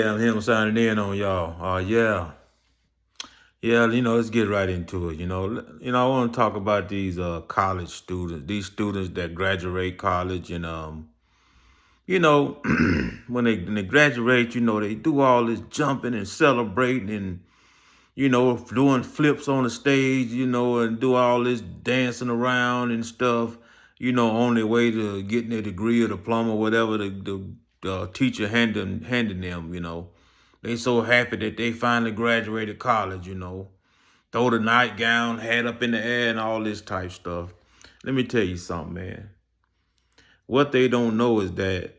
Yeah, I'm him signing in on y'all. Yeah. Let's get right into it. I want to talk about these college students, these students that graduate college, and you know, when they graduate, they do all this jumping and celebrating, and doing flips on the stage, and do all this dancing around and stuff, on their way to getting their degree or diploma, whatever the teacher handing them. They so happy that they finally graduated college, throw the nightgown, hat up in the air, and all this type stuff. Let me tell you something, man. What they don't know is that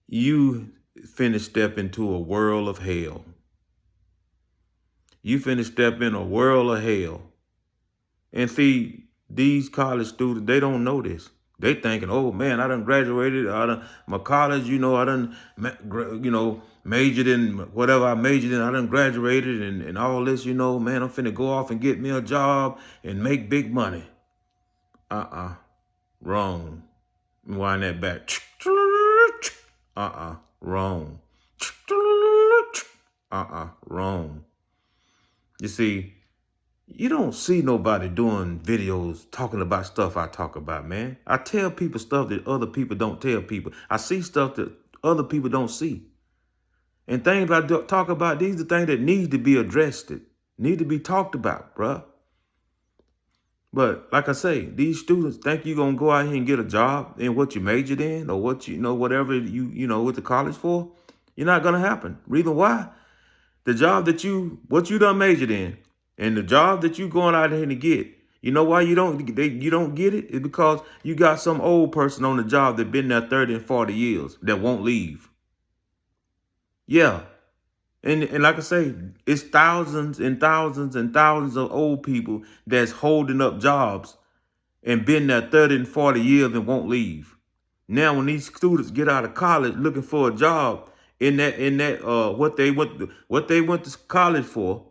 you finna step into a world of hell. You finna step in a world of hell. And see, these college students, they don't know this. They thinking, oh man, I done graduated. My college, I done, majored in whatever I majored in. I done graduated and all this, man, I'm finna go off and get me a job and make big money. Wrong. Wind that back. Wrong. Wrong. You see, you don't see nobody doing videos talking about stuff I talk about, man. I tell people stuff that other people don't tell people. I see stuff that other people don't see. And things I talk about, these are things that need to be addressed, that need to be talked about, bruh. But like I say, these students think you're going to go out here and get a job in what you majored in or what whatever you went to college for. You're not going to happen. Reason why? The job what you done majored in, and the job that you going out here to get, you know why you don't get it? It's because you got some old person on the job that been there 30 and 40 years that won't leave. Yeah. And like I say, it's thousands and thousands and thousands of old people that's holding up jobs and been there 30 and 40 years and won't leave. Now, when these students get out of college looking for a job in that what they went to college for,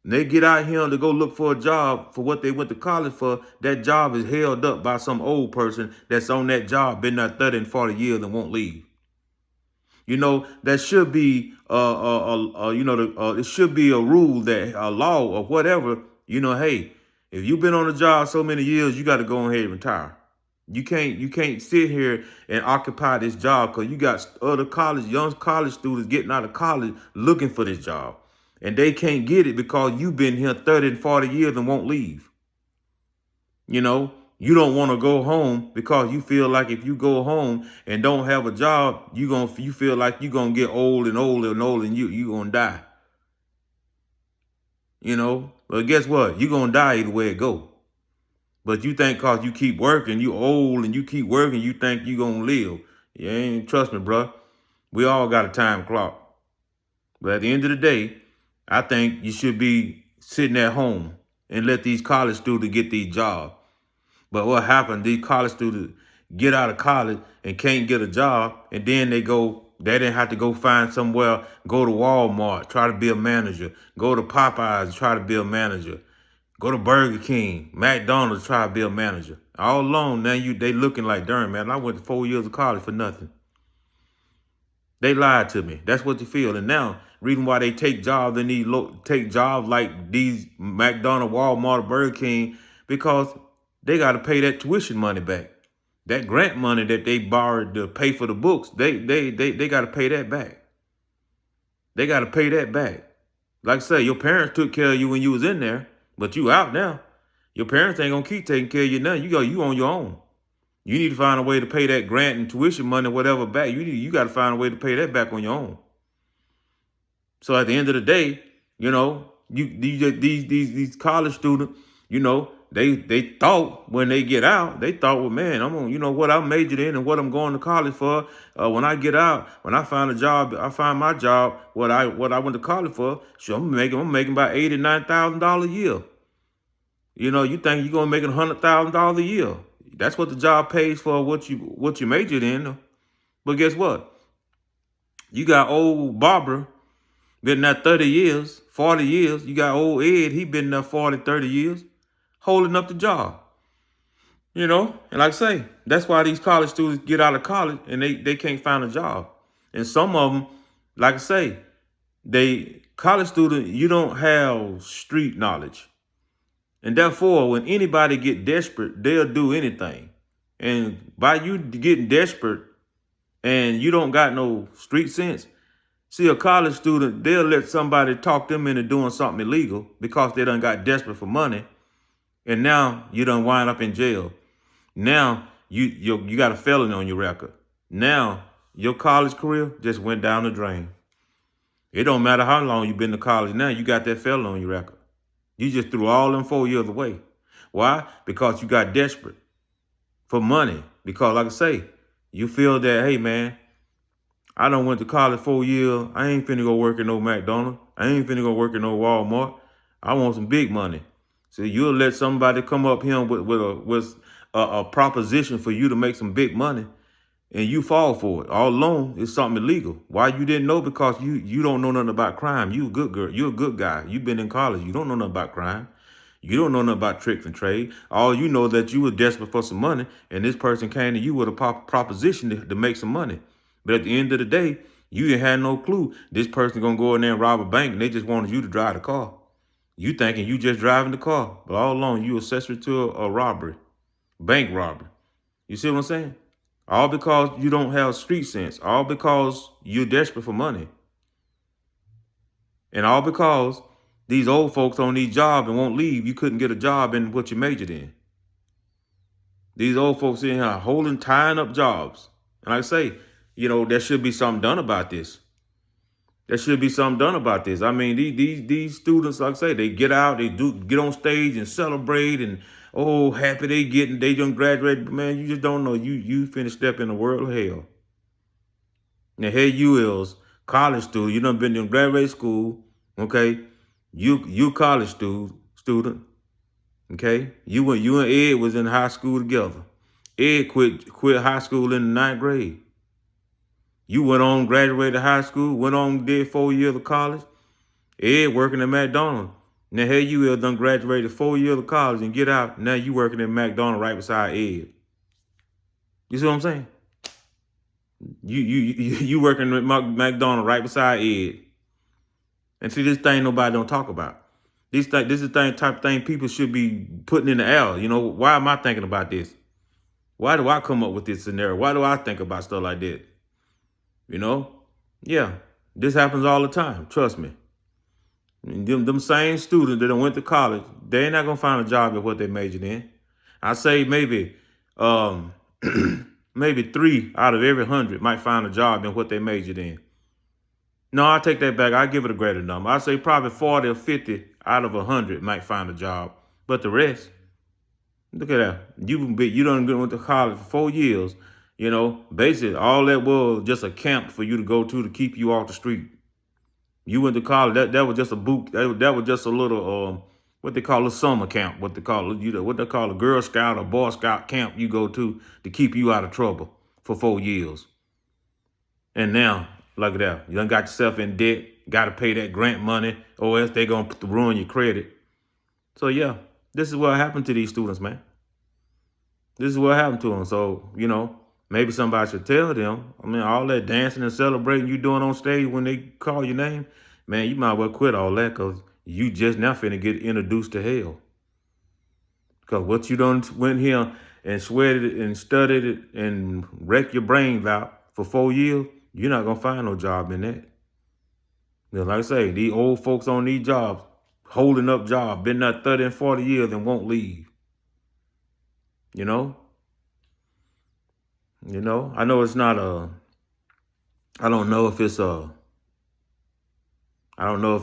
and they get out here to go look for a job for what they went to college for, that job is held up by some old person that's on that job, been there 30 and 40 years and won't leave. That should be it should be a rule, that a law or whatever, hey, if you've been on a job so many years, you got to go ahead and retire. You can't sit here and occupy this job because you got other young college students getting out of college looking for this job. And they can't get it because you've been here 30 and 40 years and won't leave. You don't want to go home because you feel like if you go home and don't have a job, you feel like you're going to get old and older and older and you're going to die. But guess what? You're going to die either way it go. But you think because you keep working, you old and you keep working, you think you're going to live. You ain't, trust me, bro. We all got a time clock. But at the end of the day, I think you should be sitting at home and let these college students get these jobs. But what happened, these college students get out of college and can't get a job, and then they didn't have to go find somewhere, go to Walmart, try to be a manager, go to Popeyes, try to be a manager, go to Burger King, McDonald's, try to be a manager. All along, now they looking like, darn, man, I went to 4 years of college for nothing. They lied to me. That's what you feel. And now, reason why they take jobs, they need take jobs like these McDonald's, Walmart, Burger King, because they got to pay that tuition money back. That grant money that they borrowed to pay for the books, they got to pay that back. They got to pay that back. Like I say, your parents took care of you when you was in there, but you out now. Your parents ain't going to keep taking care of you now. You on your own. You need to find a way to pay that grant and tuition money, whatever, back. You got to find a way to pay that back on your own. So at the end of the day, these college students, they thought when they get out, they thought, well, man, I'm on, what I majored in and what I'm going to college for. When I get out, when I find a job, I find my job, what I went to college for. Sure, I'm making about $89,000 a year. You think you're gonna make $100,000 a year? That's what the job pays for what you majored in. But guess what? You got old Barbara been there 30 years, 40 years. You got old Ed, he been there 40, 30 years, holding up the job. And like I say, that's why these college students get out of college and they can't find a job. And some of them, like I say, college student, you don't have street knowledge. And therefore, when anybody get desperate, they'll do anything. And by you getting desperate and you don't got no street sense, see, a college student, they'll let somebody talk them into doing something illegal because they done got desperate for money. And now you done wind up in jail. Now you got a felony on your record. Now your college career just went down the drain. It don't matter how long you've been to college. Now you got that felony on your record. You just threw all them 4 years away. Why? Because you got desperate for money. Because like I say, you feel that, hey man, I done went to college 4 years. I ain't finna go work at no McDonald's. I ain't finna go work at no Walmart. I want some big money. So you'll let somebody come up here with a proposition for you to make some big money, and you fall for it. All along, it's something illegal. Why you didn't know? Because you don't know nothing about crime. You a good girl. You're a good guy. You've been in college. You don't know nothing about crime. You don't know nothing about tricks and trade. All you know that you were desperate for some money, and this person came to you with a proposition to make some money. But at the end of the day, you didn't have no clue this person gonna go in there and rob a bank, and they just wanted you to drive the car. You thinking you just driving the car, but all along you accessory to a robbery, bank robbery. You see what I'm saying? All because you don't have street sense. All because you're desperate for money. And all because these old folks don't need jobs and won't leave. You couldn't get a job in what you majored in. These old folks in here tying up jobs. And like I say, there should be something done about this. There should be something done about this. I mean, these students, like I say, they get out, they do get on stage and celebrate, and happy they done graduated. Man, you just don't know. You finna step in the world of hell. Now here you is, college student. You done been in graduate school, okay? You college student, okay? You and Ed was in high school together. Ed quit high school in the 9th grade. You went on, graduated high school, went on, did 4 years of college. Ed working at McDonald's. Now here you is, done graduated 4 years of college and get out. Now you working at McDonald's right beside Ed. You see what I'm saying? You working at McDonald's right beside Ed. And see, this thing nobody don't talk about. This is the type of thing people should be putting in the air. Why am I thinking about this? Why do I come up with this scenario? Why do I think about stuff like that? Yeah, this happens all the time. Trust me. Them same students that went to college, they're not gonna find a job at what they majored in. I say maybe 3 out of every 100 might find a job in what they majored in. No, I take that back. I give it a greater number. I say probably 40 or 50 out of 100 might find a job, but the rest, look at that. You done went to college for 4 years. Basically all that was just a camp for you to go to keep you off the street. You went to college. That was just a boot. That was just a little what they call a summer camp. What they call a Girl Scout or Boy Scout camp you go to keep you out of trouble for 4 years. And now look at that. You done got yourself in debt. Got to pay that grant money, or else they gonna ruin your credit. So yeah, this is what happened to these students, man. This is what happened to them. So maybe somebody should tell them. I mean, all that dancing and celebrating you doing on stage when they call your name, man, you might well quit all that, because you just now finna get introduced to hell. Because what you done went here and sweated it and studied it and wrecked your brains out for 4 years, you're not going to find no job in that. Like I say, these old folks on these jobs, holding up jobs, been there 30 and 40 years and won't leave. I know it's not I don't know if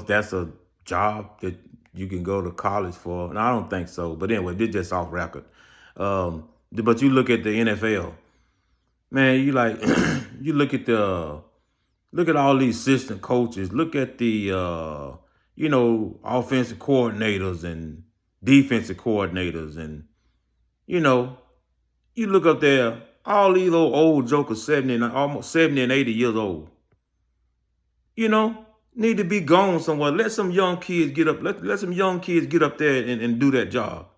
that's a job that you can go to college for. And I don't think so. But anyway, this just off record. But you look at the NFL, man, you look at all these assistant coaches, look at the, offensive coordinators and defensive coordinators. And, you look up there, all these little old jokers, almost 70 and 80 years old, need to be gone somewhere. Let some young kids get up. Let some young kids get up there and do that job.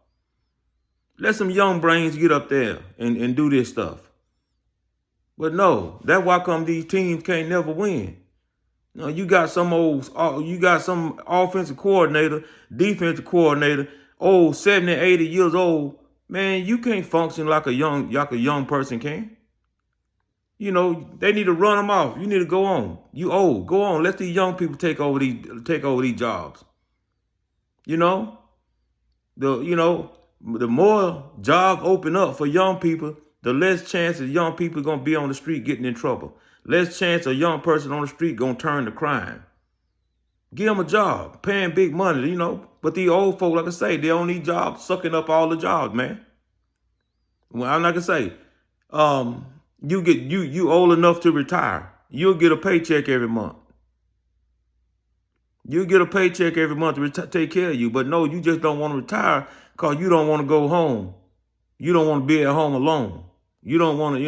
Let some young brains get up there and do this stuff. But no, that's why come these teams can't never win. No, you got some offensive coordinator, defensive coordinator, 70, 80 years old. Man, you can't function like a young person can. You know, they need to run them off. You need to go on. You old, go on. Let these young people take over these jobs. You know, the more jobs open up for young people, the less chances young people gonna be on the street getting in trouble. Less chance a young person on the street gonna turn to crime. Give them a job, paying big money, But these old folk, like I say, they don't need jobs, sucking up all the jobs, man. Well, I'm not gonna say, you old enough to retire. You'll get a paycheck every month. You'll get a paycheck every month to take care of you. But no, you just don't want to retire because you don't want to go home. You don't want to be at home alone. You don't want to,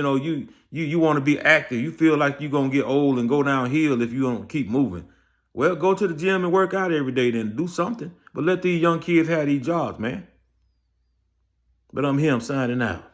you want to be active. You feel like you're going to get old and go downhill if you don't keep moving. Well, go to the gym and work out every day then. Do something. But let these young kids have these jobs, man. But I'm here. I'm signing out.